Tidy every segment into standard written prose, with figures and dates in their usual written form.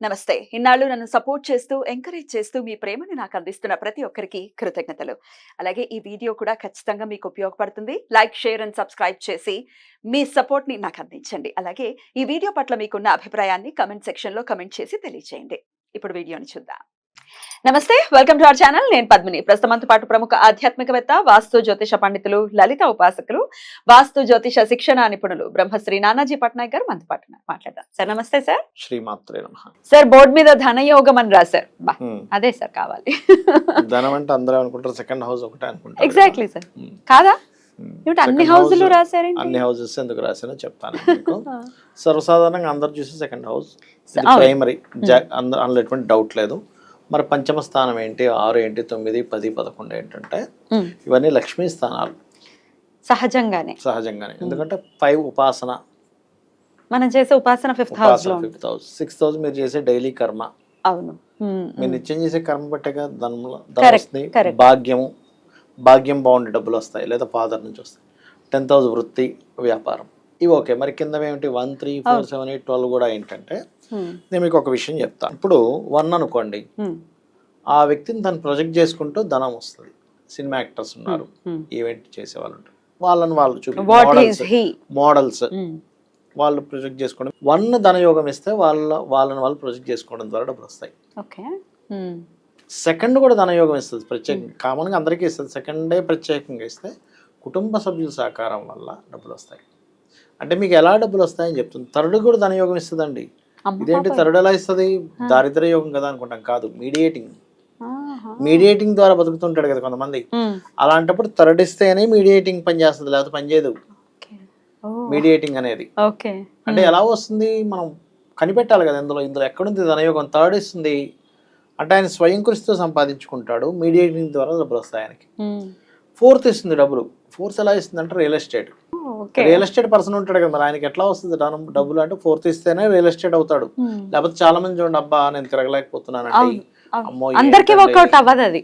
నమస్తే. ఇన్నాళ్ళు నన్ను సపోర్ట్ చేస్తూ, ఎంకరేజ్ చేస్తూ మీ ప్రేమని నాకు అందిస్తున్న ప్రతి ఒక్కరికి కృతజ్ఞతలు. అలాగే ఈ వీడియో కూడా ఖచ్చితంగా మీకు ఉపయోగపడుతుంది. లైక్, షేర్ అండ్ సబ్స్క్రైబ్ చేసి మీ సపోర్ట్‌ని నాకు అందించండి. అలాగే ఈ వీడియో పట్ల మీకున్న అభిప్రాయాన్ని కామెంట్ సెక్షన్‌లో కామెంట్ చేసి తెలియజేయండి. ఇప్పుడు వీడియోని చూద్దాం. నమస్తే, వెల్కమ్ టు అవర్ ఛానల్. నేను పద్మిని. ప్రస్తుతంతో పాటు ప్రముఖ ఆధ్యాత్మికవేత్త, వాస్తు జ్యోతిష పండితులు, లలిత ఉపాసకులు, వాస్తు జ్యోతిష శిక్షణ నిపుణులు బ్రహ్మశ్రీ నానాజీ పట్నాయక్ గారు మనతో పాటు మాట్లాడదాం. సార్ నమస్తే సార్. శ్రీమాత్రే నమః. సార్ బోర్డు మీద ధనయోగం అని రాశారు. అదే సార్ కావాలి. ధనం అంటే అందరూ అనుకుంటారు సెకండ్ హౌస్ ఒకటే అనుకుంటారు. Exactly sir. కాదా? అన్ని హౌస్లు రాశారండి. అన్ని హౌసెస్ ఎందుకు రాశానో చెప్తాను మీకు. సర్వసాధారణంగా అందరు చూసి సెకండ్ హౌస్ ప్రైమరీ, అందులో ఎటువంటి డౌట్ లేదు. మరి పంచమ స్థానం ఏంటి, 6 ఏంటి, 9, 10, 11 ఏంటంటే ఇవన్నీ లక్ష్మీ స్థానాలు. సహజంగానే ఎందుకంటే 5 ఉపాసన, మనం చేసే ఉపాసన 5th హౌస్, 6th హౌస్ మీరు చేసే డైలీ కర్మ. అవును, మీరు నిత్యం చేసే కర్మ బట్టేగా ధనం, భాగ్యం బాగుండే డబ్బులు వస్తాయి, లేదా ఫాదర్ నుంచి వస్తాయి. 10th హౌస్ వృత్తి, వ్యాపారం, ఇవి ఓకే. మరి కింద ఏమిటి 1, 3, 4, 7, 8, 12 కూడా ఏంటంటే నేను మీకు ఒక విషయం చెప్తాను. ఇప్పుడు 1 అనుకోండి, ఆ వ్యక్తిని తను ప్రొజెక్ట్ చేసుకుంటూ ధనం వస్తుంది. సినిమా యాక్టర్స్ ఉన్నారు, ఈవెంట్ చేసే వాళ్ళు ఉంటారు, వాళ్ళు చూపి మోడల్స్ వాళ్ళు ప్రొజెక్ట్ చేసుకోవడం. 1 ధనయోగం ఇస్తే వాళ్ళని వాళ్ళు ప్రొజెక్ట్ చేసుకోవడం ద్వారా డబ్బులు వస్తాయి. సెకండ్ కూడా ధనయోగం ఇస్తుంది, ప్రత్యేకంగా కామన్గా అందరికీ ఇస్తుంది. సెకండే ప్రత్యేకంగా ఇస్తే కుటుంబ సభ్యుల సహకారం వల్ల డబ్బులు వస్తాయి. అంటే మీకు ఎలా డబ్బులు వస్తాయని చెప్తుంది. థర్డ్ కూడా ధనయోగం ఇస్తుందండి. ఇదేంటి థర్డ్ ఎలా ఇస్తుంది, దారిద్ర్య యోగం కదా అనుకుంటాం. కాదు, మీడియేటింగ్ ద్వారా బతుకుతుంటాడు కదా కొంతమంది. అలాంటప్పుడు థర్డ్ ఇస్తేనే మీడియేటింగ్ పని చేస్తుంది, లేకపోతే పని చేయదు మీడియేటింగ్ అనేది. అంటే ఎలా వస్తుంది, మనం కనిపెట్టాలి కదా. ఇందులో ఎక్కడుంది ధనయోగం. థర్డ్ ఇస్తుంది అంటే ఆయన స్వయం కృషితో సంపాదించుకుంటాడు, మీడియేటింగ్ ద్వారా డబ్బులు వస్తాయి ఆయనకి. 4th ఇస్తుంది డబ్బులు. 4th ఎలా ఇస్తుంది అంటే రియల్ ఎస్టేట్ పర్సన్ ఉంటాడు కదా, మరి ఆయనకి ఎట్లా వస్తుంది డబ్బులు అంటే 4th ఇస్తేనే రియల్ ఎస్టేట్ అవుతాడు. లేకపోతే చాలా మంది చూడండి, అబ్బా నేను తిరగలేకపోతున్నానండి, అమ్మో అందరికీ వర్కౌట్ అవ్వదు. అది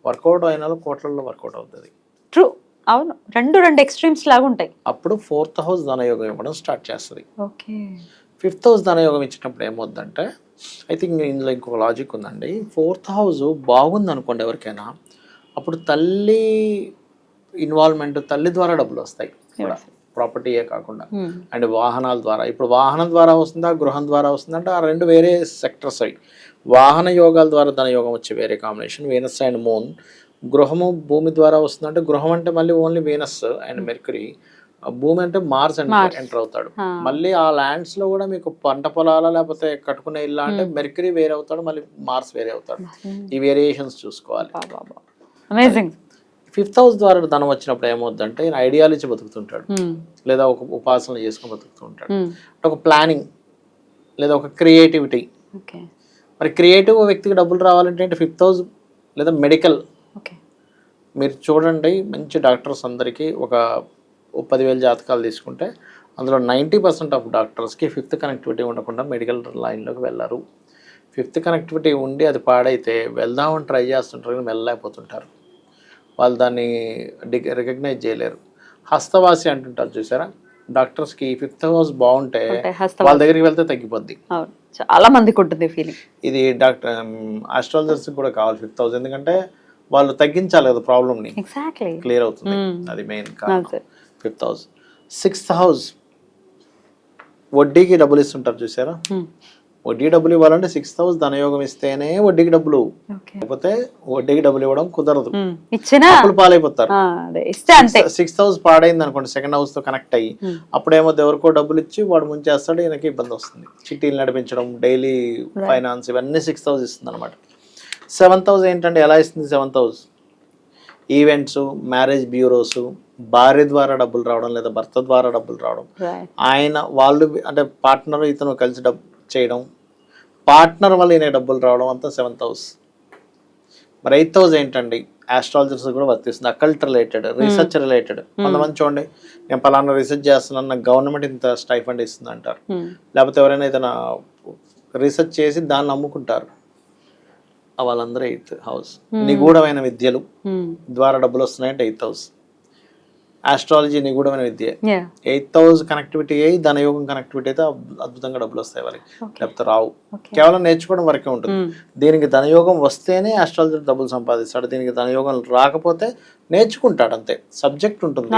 వర్కౌట్ అయిన కోట్లలో వర్కౌట్ అవుతుంది. ట్రూ, అవును. రెండు ఎక్స్ట్రీమ్స్ లాగా ఉంటాయి. అప్పుడు 4th హౌస్ ధనయోగం ఇవ్వడం స్టార్ట్ చేస్తుంది. 5th హౌస్ ధనయోగం ఇచ్చినప్పుడు ఏమవుద్దంటే, ఐ థింక్ ఇందులో ఇంకొక లాజిక్ ఉందండి. 4th హౌస్ బాగుంది అనుకోండి ఎవరికైనా, అప్పుడు తల్లి ఇన్వాల్వ్మెంట్, తల్లి ద్వారా డబ్బులు వస్తాయి కూడా, ప్రాపర్టీయే కాకుండా. అండ్ వాహనాల ద్వారా, ఇప్పుడు వాహనం ద్వారా వస్తుందా, గృహం ద్వారా వస్తుందా అంటే ఆ 2 వేరే సెక్టర్స్ అవి. వాహన యోగాల ద్వారా ధనయోగం వచ్చే వేరే కాంబినేషన్, వీనస్ అండ్ మూన్. గృహము భూమి ద్వారా వస్తుందంటే, గృహం అంటే మళ్ళీ ఓన్లీ వీనస్ అండ్ మెర్క్యూరీ, భూమి అంటే మార్స్ ఎంటర్ అవుతాడు. మళ్ళీ ఆ ల్యాండ్స్ లో కూడా మీకు పంట పొలాల లేకపోతే కట్టుకునే ఇల్లు అంటే మెర్క్యూరీ వేరే అవుతాడు, మళ్ళీ మార్స్ వేరే అవుతాడు. ఈ వేరియేషన్స్ చూసుకోవాలి. 5th హౌస్ ద్వారా ధనం వచ్చినప్పుడు ఏమవుద్దంటే, ఈయన ఐడియాలజీ బతుకుతుంటాడు, లేదా ఒక ఉపాసన చేసుకుని బతుకుతూ ఉంటాడు. అంటే ఒక ప్లానింగ్ లేదా ఒక క్రియేటివిటీ. మరి క్రియేటివ్ వ్యక్తికి డబ్బులు రావాలంటే 5th హౌస్ లేదా మెడికల్. మీరు చూడండి, మంచి డాక్టర్స్ అందరికీ ఒక 10,000 జాతకాలు తీసుకుంటే అందులో 90% ఆఫ్ డాక్టర్స్కి 5th కనెక్టివిటీ ఉండకుండా మెడికల్ లైన్లోకి వెళ్ళరు. 5th కనెక్టివిటీ ఉండి అది పాడైతే వెళ్దామని ట్రై చేస్తుంటారు, కానీ వెళ్ళలేకపోతుంటారు. వాళ్ళు దాన్ని రికగ్నైజ్ చేయలేరు. హస్తవాసి అంటుంటారు చూసారా, డాక్టర్స్కి 5th హౌస్ బాగుంటే వాళ్ళ దగ్గరికి వెళ్తే తగ్గిపోద్ది. చాలా మందికి ఉంటుంది ఫీలింగ్. ఇది డాక్టర్ ఆస్ట్రాలజర్స్ కూడా కావాలి 5th హౌస్, ఎందుకంటే వాళ్ళు తగ్గించాలి కదా ప్రాబ్లమ్ని, క్లియర్ అవుతుంది. అది మెయిన్ కారణం 5th హౌస్. 6th హౌస్ వడ్డీకి డబ్బులు ఇస్తుంటారు చూసారా, వడ్డీ డబ్బులు ఇవ్వాలంటే 6th హౌస్ ధనయోగం ఇస్తేనే వడ్డీకి డబ్బులు, లేకపోతే వడ్డీకి డబ్బులు ఇవ్వడం కుదరదు, అప్పులు పాలైపోతారు. 6th హౌస్ పాడైంది అనుకోండి, 2nd హౌస్ తో కనెక్ట్ అయ్యి, అప్పుడేమో ఎవరికో డబ్బులు ఇచ్చి వాడు ముంచేస్తాడు, ఈయనకి ఇబ్బంది వస్తుంది. చిట్టీలు నడిపించడం, డైలీ ఫైనాన్స్, ఇవన్నీ 6th హౌస్ ఇస్తుంది అనమాట. 7th హౌస్ ఏంటంటే ఎలా ఇస్తుంది, 7th house events, marriage bureaus, భార్య ద్వారా డబ్బులు రావడం లేదా భర్త ద్వారా డబ్బులు రావడం, వాళ్ళు అంటే పార్ట్నర్ ఇతను కలిసి డబ్బు చేయడం, పార్ట్నర్ వల్ల ఈయన డబ్బులు రావడం, అంతా 7th హౌస్. మరి 8th హౌస్ ఏంటండి, ఆస్ట్రాలజర్స్ కూడా వర్తిస్తుంది. Occult related, research related. కొంతమంది చూడండి, నేను పలానా రీసెర్చ్ చేస్తున్నాను, నాకు గవర్నమెంట్ ఇంత స్టైఫండ్ ఇస్తుంది అంటారు, లేకపోతే ఎవరైనా ఏదైనా రీసెర్చ్ చేసి దాన్ని అమ్ముకుంటారు, వాళ్ళందరూ 8th హౌస్. నిగూఢమైన విద్యలు ద్వారా డబ్బులు వస్తున్నాయంటే 8th హౌస్. ఆస్ట్రాలజీ నిగూఢమైన విద్య. Yeah. 8th house కనెక్టివిటీ అయ్యి ధనయోగం కనెక్టివిటీ అయితే అద్భుతంగా డబ్బులు వస్తాయి వాళ్ళకి, లేకపోతే రావు. Okay. కేవలం నేర్చుకోవడం వరకే ఉంటుంది. దీనికి ధనయోగం వస్తేనే ఆస్ట్రాలజీ డబ్బులు సంపాదిస్తాడు. దీనికి ధనయోగం రాకపోతే నేర్చుకుంటాడు అంతే. సబ్జెక్ట్ ఉంటుంది,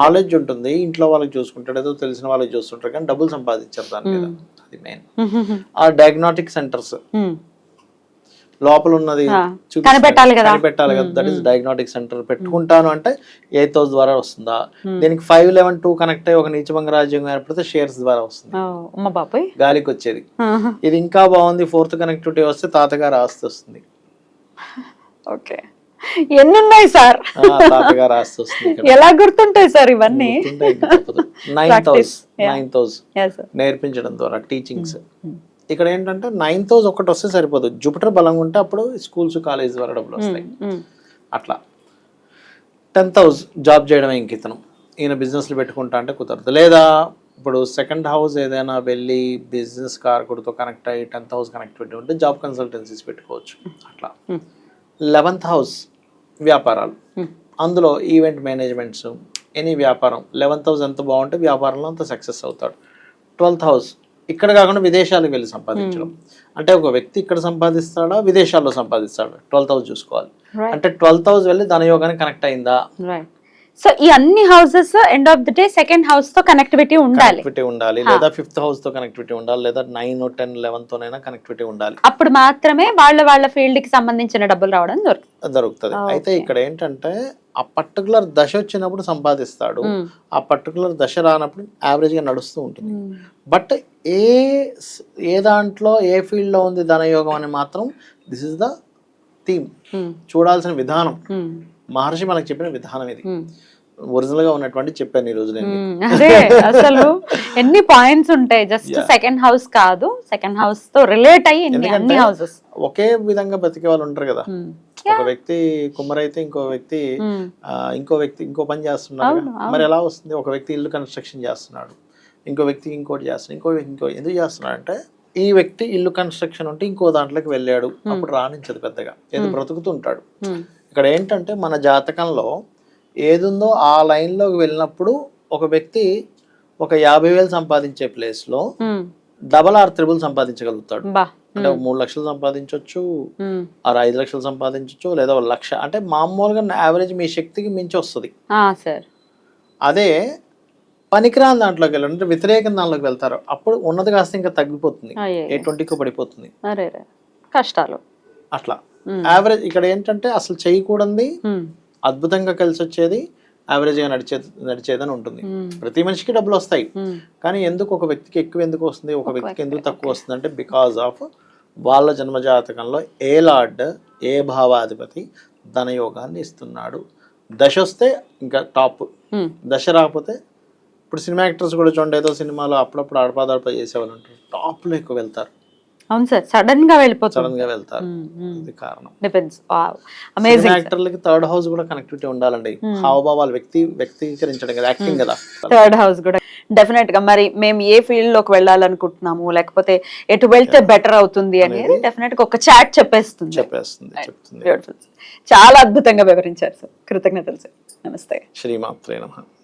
నాలెడ్జ్ ఉంటుంది, ఇంట్లో వాళ్ళకి చూసుకుంటాడు, ఏదో తెలిసిన వాళ్ళకి చూస్తుంటారు, కానీ డబ్బులు సంపాదించారు దాని మీద. అది మెయిన్. ఆ డయాగ్నోటిక్ సెంటర్స్ లోపల ఉన్నది కనిపెట్టాలి కదా, దట్ ఈస్ డయాగ్నోటిక్ సెంటర్. పెట్టుకుంటాను అంటే 8th house ద్వారా వస్తుందా, దీనికి 5, 11, 2 కనెక్ట్ అయ్యి ఒక నీచభంగ రాజ్యం ఏర్పడితే షేర్స్ ద్వారా వస్తుంది, గాలికి వచ్చేది. ఇది ఇంకా బాగుంది, 4th కనెక్టివిటీ వస్తే తాతగారు ఆస్తి వస్తుంది. ఓకే, ఎన్ని ఉన్నాయి సార్? తాతగారు ఆస్తి వస్తుంది. ఎలా గుర్తుంటాయి సార్ ఇవన్నీ? 9th house నేర్పించడం ద్వారా టీచింగ్స్. ఇక్కడ ఏంటంటే 9th house ఒకటి వస్తే సరిపోదు, జూపిటర్ బలంగా ఉంటే అప్పుడు స్కూల్స్ కాలేజ్ ద్వారా డబ్బులు వస్తాయి. అట్లా 10th house జాబ్ చేయడమే ఇంకితనం. ఈయన బిజినెస్లు పెట్టుకుంటా అంటే కుదరదు. లేదా ఇప్పుడు 2nd house ఏదైనా వెళ్ళి బిజినెస్ కారకుడితో కనెక్ట్ అయ్యి 10th house కనెక్టివిటీ ఉంటే జాబ్ కన్సల్టెన్సీస్ పెట్టుకోవచ్చు. అట్లా 11th house వ్యాపారాలు, అందులో ఈవెంట్ మేనేజ్మెంట్స్, ఎనీ వ్యాపారం. 11th house ఎంత బాగుంటే వ్యాపారంలో అంత సక్సెస్ అవుతాడు. 12th house ఇక్కడ కాకుండా విదేశాలకు వెళ్ళి సంపాదించడం. అంటే ఒక వ్యక్తి ఇక్కడ సంపాదిస్తాడా విదేశాల్లో సంపాదిస్తాడా, 12th house చూసుకోవాలి. అంటే 12th house వెళ్ళి ధనయోగానికి కనెక్ట్ అయిందా. సో ఈ అన్ని houses end of the day 2nd house తో కనెక్టివిటీ ఉండాలి, లేదా 5th house తో కనెక్టివిటీ ఉండాలి, లేదా 9, 10, 11 తోనైనా కనెక్టివిటీ ఉండాలి. అప్పుడు మాత్రమే వాళ్ళ ఫీల్డ్ కి సంబంధించిన డబ్బులు రావడం దొరుకుతుంది. అయితే ఇక్కడ ఏంటంటే ఆ పర్టికులర్ దశ వచ్చినప్పుడు సంపాదిస్తాడు, ఆ పర్టికులర్ దశ రానప్పుడు యావరేజ్ గా నడుస్తూ ఉంటుంది. బట్ ఏ దాంట్లో ఏ ఫీల్డ్ లో ఉంది ధనయోగం అని మాత్రం దిస్ ఇస్ ద థీమ్. చూడాల్సిన విధానం, మహర్షి మనకు చెప్పిన విధానం ఇది. ఒరిజినల్ గా ఉన్నటువంటి చెప్పాను ఈ రోజు నేను. అదే అసలు ఎన్ని పాయింట్స్ ఉంటాయి, జస్ట్ 2nd house కాదు, 2nd house తో రిలేట్ అయ్యి అన్ని హౌసెస్. ఒకే విధంగా బతికే వాళ్ళు ఉంటారు కదా. ఒక వ్యక్తి కుమ్మరైతే ఇంకో వ్యక్తి ఇంకో పని చేస్తున్నాడు. మరి ఎలా వస్తుంది? ఒక వ్యక్తి ఇల్లు కన్స్ట్రక్షన్ చేస్తున్నాడు, ఇంకో వ్యక్తి ఇంకోటి చేస్తున్నాడు, ఇంకో ఎందుకు చేస్తున్నాడు అంటే ఈ వ్యక్తి ఇల్లు కన్స్ట్రక్షన్ ఉంటే ఇంకో దాంట్లోకి వెళ్ళాడు, అప్పుడు రాణించదు పెద్దగా, ఏదో బ్రతుకుతుంటాడు. ఇక్కడ ఏంటంటే మన జాతకంలో ఏది ఉందో ఆ లైన్ లోకి వెళ్ళినప్పుడు ఒక వ్యక్తి ఒక 50,000 సంపాదించే ప్లేస్ లో డబల్ ఆర్ త్రిబుల్ సంపాదించగలుగుతాడు. అంటే 3 లక్షలు సంపాదించవచ్చు, 5 లక్షలు సంపాదించవచ్చు, లేదా 1 లక్ష. అంటే మామూలుగా యావరేజ్ మీ శక్తికి మించి వస్తుంది. అదే పనికిరాని దాంట్లోకి వెళ్ళారు అంటే వ్యతిరేకం దాంట్లోకి వెళ్తారు, అప్పుడు ఉన్నది కాస్త ఇంకా తగ్గిపోతుంది, 820 పడిపోతుంది, కష్టాలు. అట్లా యావరేజ్ ఇక్కడ ఏంటంటే అసలు చేయకూడదు అద్భుతంగా కలిసి వచ్చేది, యావరేజ్ గా నడిచేదని ఉంటుంది. ప్రతి మనిషికి డబ్బులు వస్తాయి, కానీ ఎందుకు ఒక వ్యక్తికి ఎక్కువ ఎందుకు వస్తుంది, ఒక వ్యక్తికి ఎందుకు తక్కువ వస్తుంది అంటే బికాస్ ఆఫ్ వాళ్ళ జన్మజాతకంలో ఏ లార్డ్, ఏ భావాధిపతి ధనయోగాన్ని ఇస్తున్నాడు. దశ వస్తే ఇంకా టాప్, దశ రాకపోతే ఇప్పుడు సినిమా యాక్టర్స్ కూడా చూడండి, ఏదో సినిమాలో అప్పుడప్పుడు అడపాదడప చేసేవాళ్ళు ఉంటారు, టాప్ లో ఎక్కువ వెళ్తారు. అవును సార్, సడన్ గా వెళ్తారు. ఇది కారణం. యాక్టర్లకి 3rd house కూడా కనెక్టివిటీ ఉండాలండి. హావభావాలు వ్యక్తీకరించడం కదా, యాక్టింగ్ కదా. 3rd house కూడా డెఫినెట్ గా. మరి మేము ఏ ఫీల్డ్ లోకి వెళ్ళాలనుకుంటున్నాము, లేకపోతే ఎటు వెళ్తే బెటర్ అవుతుంది అనేది డెఫినెట్ గా ఒక చాట్ చెప్పేస్తుంది. బ్యూటిఫుల్, చాలా అద్భుతంగా వివరించారు సార్. కృతజ్ఞతలు సార్. నమస్తే. శ్రీమాత్రే నమః.